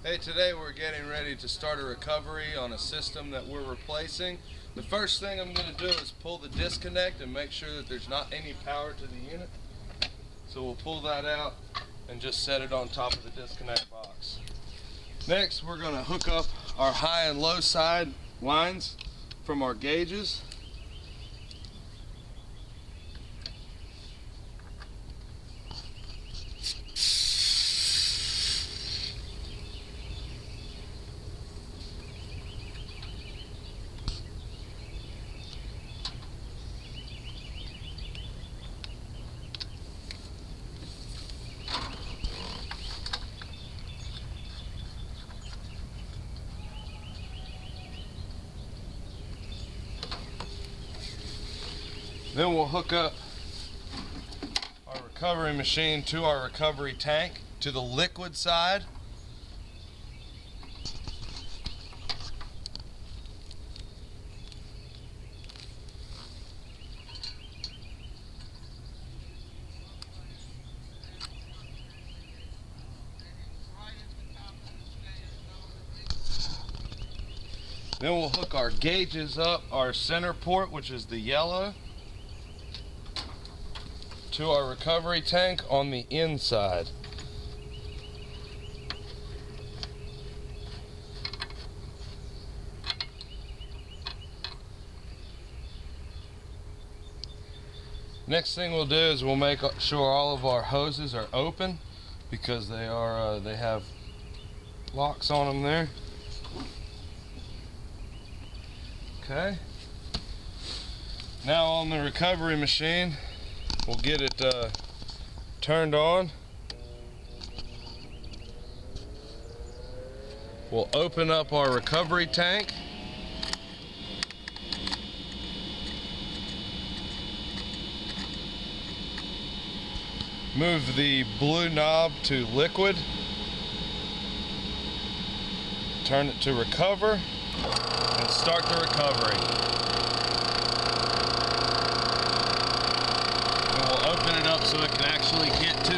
Hey, today we're getting ready to start a recovery on a system that we're replacing. The first thing I'm going to do is pull the disconnect and make sure that there's not any power to the unit. So we'll pull that out and just set it on top of the disconnect box. Next, we're going to hook up our high and low side lines from our gauges. Then we'll hook up our recovery machine to our recovery tank to the liquid side. Then we'll hook our gauges up, our center port, which is the yellow, to our recovery tank on the inside. Next thing we'll do is we'll make sure all of our hoses are open because they have locks on them there. Okay. Now on the recovery machine, we'll get it turned on. We'll open up our recovery tank. Move the blue knob to liquid. Turn it to recover and start the recovery. Open it up so it can actually get to